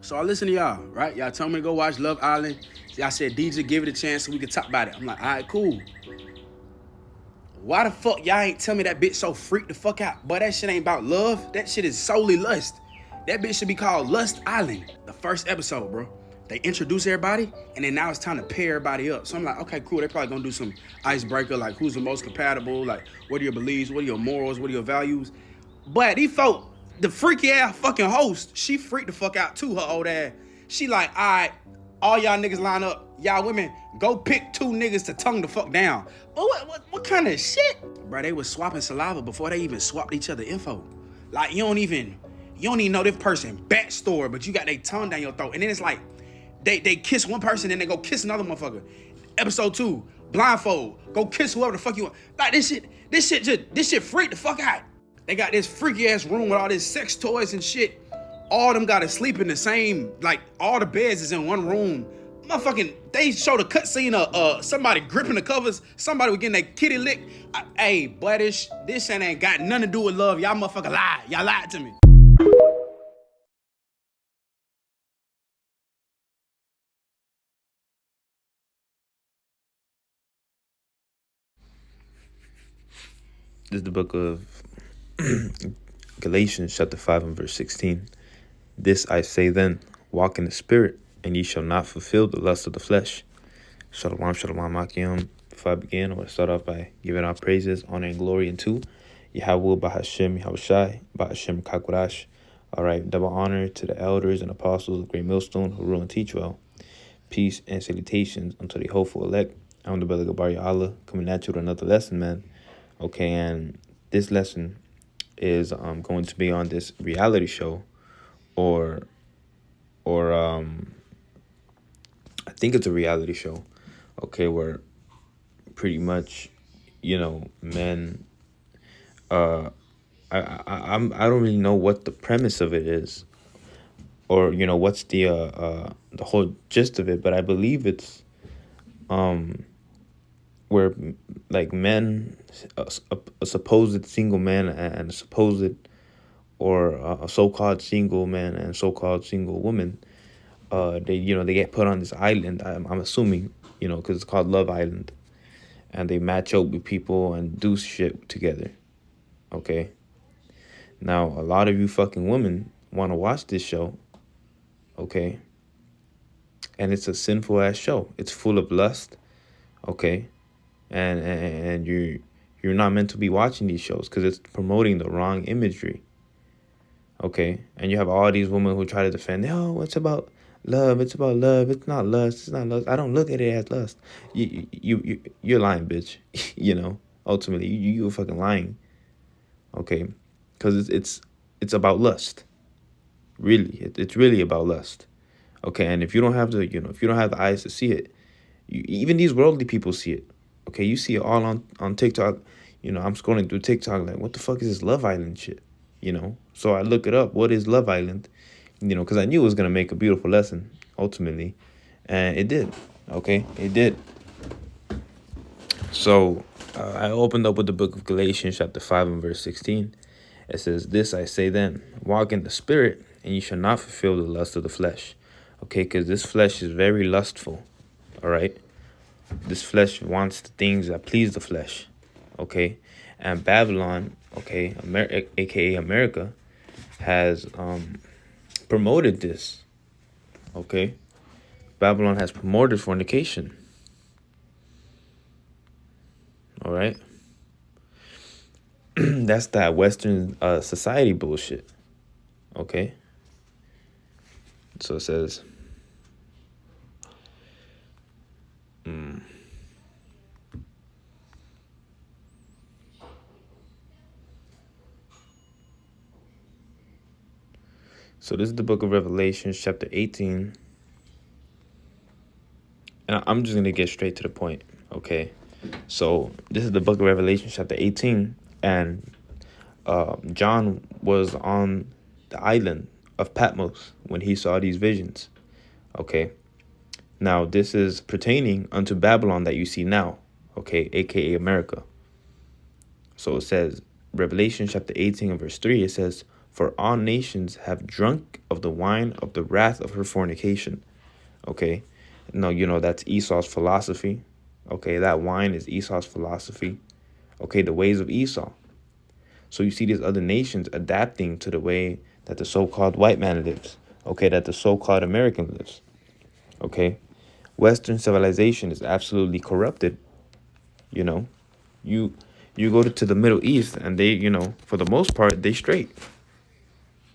So I listen to y'all, right? Y'all told me to go watch Love Island. Y'all said, DJ, give it a chance so we can talk about it. I'm like, all right, cool. Why the fuck y'all ain't tell me that bitch so freaked the fuck out? But that shit ain't about love. That shit is solely lust. That bitch should be called Lust Island. The first episode, bro. They introduce everybody, and then now it's time to pair everybody up. So I'm like, okay, cool. They're probably gonna do some icebreaker, like who's the most compatible, like what are your beliefs, what are your morals, what are your values. But he felt the freaky ass fucking host, she freaked the fuck out too, her old ass. She like, all right, all y'all niggas line up. Y'all women, go pick 2 niggas to tongue the fuck down. But what kind of shit? Bro, they was swapping saliva before they even swapped each other info. Like, you don't even know this person backstory, but you got their tongue down your throat. And then it's like, they kiss one person, then they go kiss another motherfucker. Episode 2, blindfold, go kiss whoever the fuck you want. Like, this shit freaked the fuck out. They got this freaky ass room with all this sex toys and shit. All of them gotta sleep in the same, like, all the beds is in one room. Motherfucking, they showed a cutscene of somebody gripping the covers, somebody was getting their kitty licked. Hey, boy, this shit ain't got nothing to do with love. Y'all motherfucker lied. Y'all lied to me. This is the book of Galatians chapter 5 and verse 16. This I say then, walk in the spirit, and ye shall not fulfill the lust of the flesh. Shalom, shalom, Akim. Before I begin, I want to start off by giving our praises, honor, and glory unto Yahweh, Bahashem, Yahushai, Bahashem, Kakwadash. All right, double honor to the elders and apostles of Great Millstone who rule and teach well. Peace and salutations unto the hopeful elect. I'm the brother Gabar Allah, coming at you with another lesson, man. Okay, and this lesson is going to be on this reality show, or I think it's a reality show, okay, where pretty much, men, I don't really know what the premise of it is, or what's the whole gist of it, but I believe it's where like men, a supposed single man and a supposed or a so-called single man and so-called single woman, they get put on this island. I'm assuming, because it's called Love Island, and they match up with people and do shit together. Okay. Now a lot of you fucking women want to watch this show. Okay. And it's a sinful ass show. It's full of lust. Okay. And you're not meant to be watching these shows because it's promoting the wrong imagery. Okay, and you have all these women who try to defend, oh, it's about love. It's about love. It's not lust. It's not lust. I don't look at it as lust. You're lying, bitch. Ultimately, you're fucking lying. Okay, because it's about lust. Really, it's really about lust. Okay, and if you don't have the eyes to see it, even these worldly people see it. Okay, you see it all on TikTok. I'm scrolling through TikTok like, what the fuck is this Love Island shit? So I look it up. What is Love Island? Because I knew it was going to make a beautiful lesson, ultimately. And it did. Okay, it did. So I opened up with the book of Galatians chapter 5 and verse 16. It says, this I say then, walk in the spirit, and you shall not fulfill the lust of the flesh. Okay, because this flesh is very lustful. All right. This flesh wants the things that please the flesh. Okay. And Babylon, okay, aka America, has promoted this. Okay. Babylon has promoted fornication. All right. That's that Western society bullshit. Okay. So it says, So this is the book of Revelation, chapter 18. And I'm just going to get straight to the point, okay? So this is the book of Revelation, chapter 18. And John was on the island of Patmos when he saw these visions, okay? Now, this is pertaining unto Babylon that you see now, okay, a.k.a. America. So it says, Revelation chapter 18 and verse 3, it says, For all nations have drunk of the wine of the wrath of her fornication. Okay. No, that's Esau's philosophy. Okay, that wine is Esau's philosophy. Okay, the ways of Esau. So you see these other nations adapting to the way that the so-called white man lives. Okay, that the so-called American lives. Okay. Western civilization is absolutely corrupted. You know, you you go to the Middle East and they, for the most part, they straight.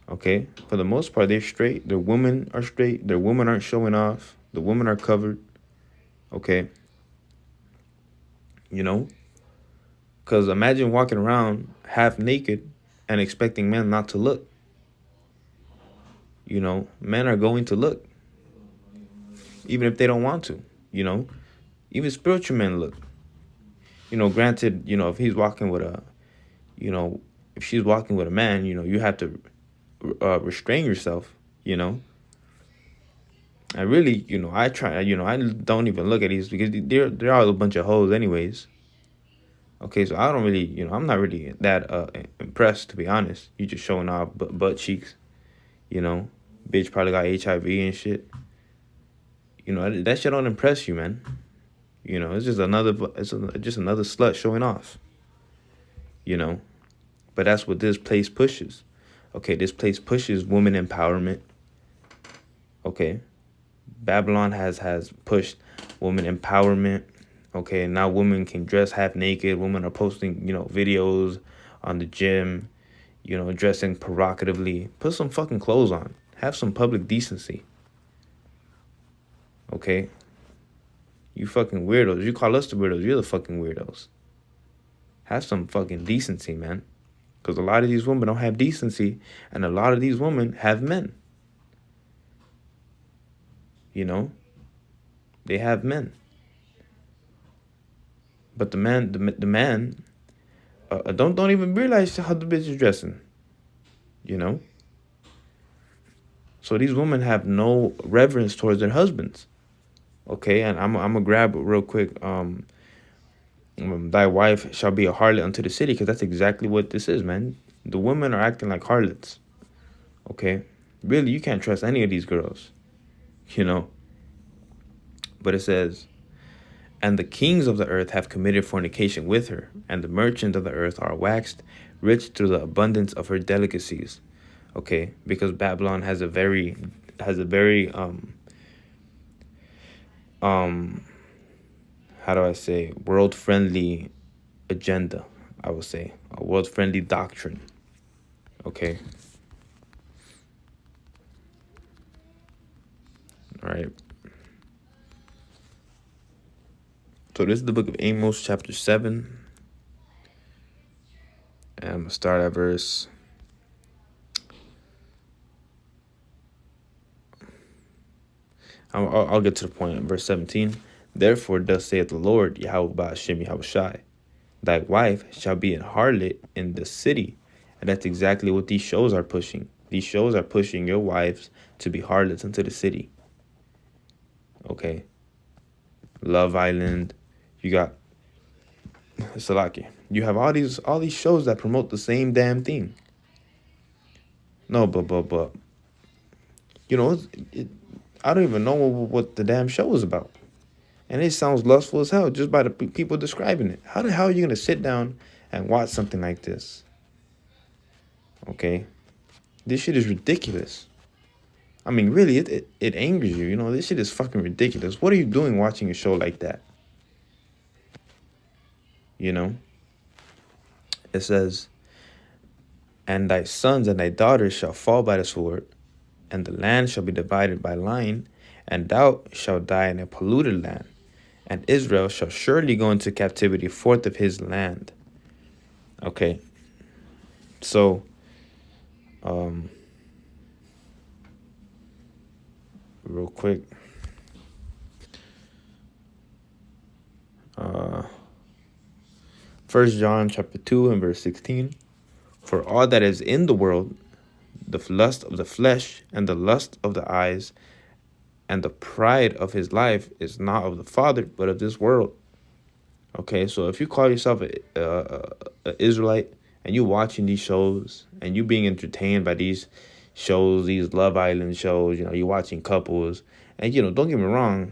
Okay, for the most part, they're straight. Their women are straight. Their women aren't showing off. The women are covered. Okay, because imagine walking around half naked and expecting men not to look. Men are going to look, even if they don't want to. Even spiritual men look. Granted, if he's walking with if she's walking with a man, you have to restrain yourself. I really, I try, I don't even look at these because they're all a bunch of hoes anyways. Okay, so I don't really, I'm not really that impressed, to be honest. You just showing off butt cheeks, bitch probably got HIV and shit. That shit don't impress you, man. It's just just another slut showing off. But that's what this place pushes. Okay, this place pushes woman empowerment. Okay, Babylon has pushed woman empowerment. Okay, now women can dress half naked. Women are posting, videos on the gym, dressing provocatively. Put some fucking clothes on. Have some public decency. Okay? You fucking weirdos. You call us the weirdos. You're the fucking weirdos. Have some fucking decency, man. Because a lot of these women don't have decency, and a lot of these women have men. They have men. But the man don't even realize how the bitch is dressing. So these women have no reverence towards their husbands. Okay, and I'm gonna grab real quick. Thy wife shall be a harlot unto the city, because that's exactly what this is, man. The women are acting like harlots. Okay, really, you can't trust any of these girls. But it says, and the kings of the earth have committed fornication with her, and the merchants of the earth are waxed rich through the abundance of her delicacies. Okay, because Babylon has a very how do I say, world friendly agenda, I would say. A world friendly doctrine. Okay. All right. So this is the book of Amos, chapter 7. And I'm going to start at verse... I'll get to the point in verse 17. Therefore, thus saith the Lord, Yahweh Ba'ashem Yahushai, thy wife shall be an harlot in the city. And that's exactly what these shows are pushing. These shows are pushing your wives to be harlots into the city. Okay. Love Island. You got Salaki. You have all these shows that promote the same damn thing. No, but I don't even know what the damn show is about. And it sounds lustful as hell just by the people describing it. How the hell are you going to sit down and watch something like this? Okay? This shit is ridiculous. I mean, really, it angers you. This shit is fucking ridiculous. What are you doing watching a show like that? It says, and thy sons and thy daughters shall fall by the sword, and the land shall be divided by line, and thou shalt die in a polluted land, and Israel shall surely go into captivity forth of his land. Okay. So, real quick. First John chapter 2 and verse 16. For all that is in the world, the lust of the flesh and the lust of the eyes and the pride of his life is not of the Father, but of this world. Okay, so if you call yourself a Israelite and you watching these shows and you being entertained by these shows, these Love Island shows, you're watching couples, and don't get me wrong,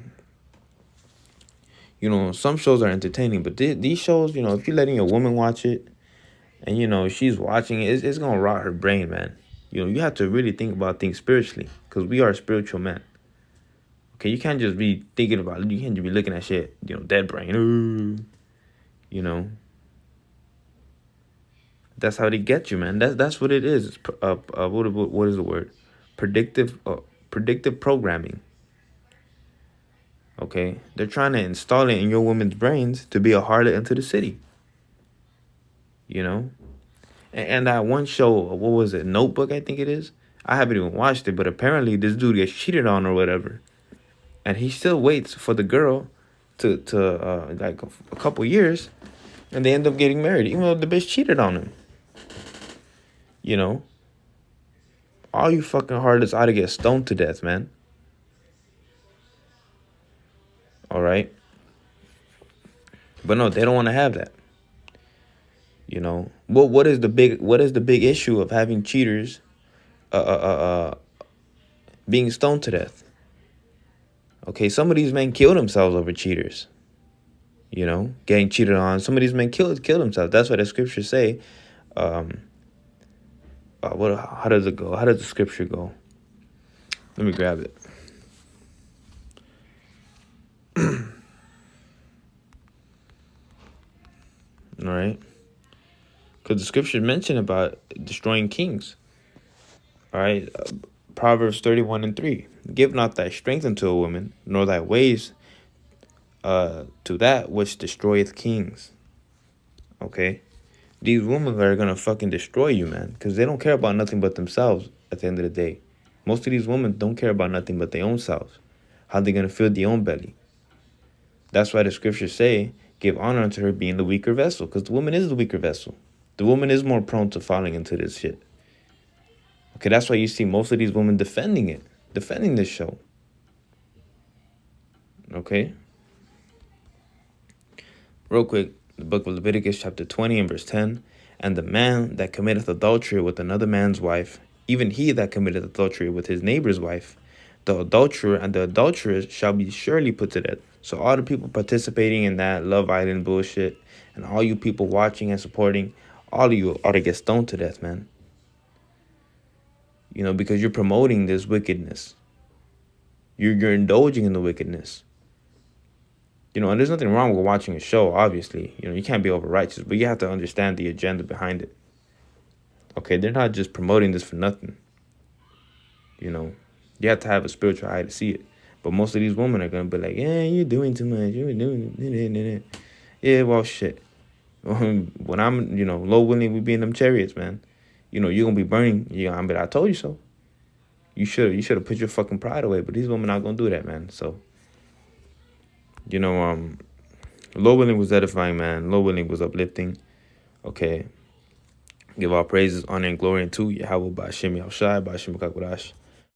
some shows are entertaining, but these shows, if you're letting a woman watch it, and she's watching it, it's gonna rot her brain, man. You have to really think about things spiritually, because we are spiritual men. Okay, you can't just be thinking about it. You can't just be looking at shit, dead brain. Ooh, that's how they get you, man. That's what it is. It's, what is the word? Predictive programming. Okay, they're trying to install it in your woman's brains to be a harlot into the city. And that one show, what was it, Notebook, I think it is. I haven't even watched it, but apparently this dude gets cheated on or whatever, and he still waits for the girl to like a couple years, and they end up getting married, even though the bitch cheated on him. All you fucking harlots ought to get stoned to death, man. All right, but no, they don't want to have that. What is the big issue of having cheaters being stoned to death? Okay, some of these men kill themselves over cheaters. Getting cheated on. Some of these men kill themselves. That's what the scriptures say. How does it go? How does the scripture go? Let me grab it. All right. Because the scriptures mention about destroying kings. All right. Proverbs 31:3. Give not thy strength unto a woman, nor thy ways to that which destroyeth kings. Okay. These women are gonna fucking destroy you, man, because they don't care about nothing but themselves at the end of the day. Most of these women don't care about nothing but their own selves. How they gonna fill their own belly. That's why the scriptures say, give honor unto her being the weaker vessel, because the woman is the weaker vessel. The woman is more prone to falling into this shit. Okay, that's why you see most of these women defending this show. Okay? Real quick, the book of Leviticus chapter 20 and verse 10. And the man that committeth adultery with another man's wife, even he that committeth adultery with his neighbor's wife, the adulterer and the adulteress shall be surely put to death. So all the people participating in that Love Island bullshit, and all you people watching and supporting, all of you ought to get stoned to death, man. Because you're promoting this wickedness. You're indulging in the wickedness. And there's nothing wrong with watching a show, obviously. You can't be over righteous, but you have to understand the agenda behind it. Okay, they're not just promoting this for nothing. You have to have a spiritual eye to see it. But most of these women are going to be like, yeah, you're doing too much. You're doing it. Yeah, well, shit. When I'm, low willing, we be in them chariots, man. You're going to be burning. But I told you so. You should have put your fucking pride away. But these women not going to do that, man. So, low willing was edifying, man. Low willing was uplifting. Okay. Give all praises, honor, and glory unto Yahweh, Ba'ashem Yahushai, Ba'ashem Kakwadash.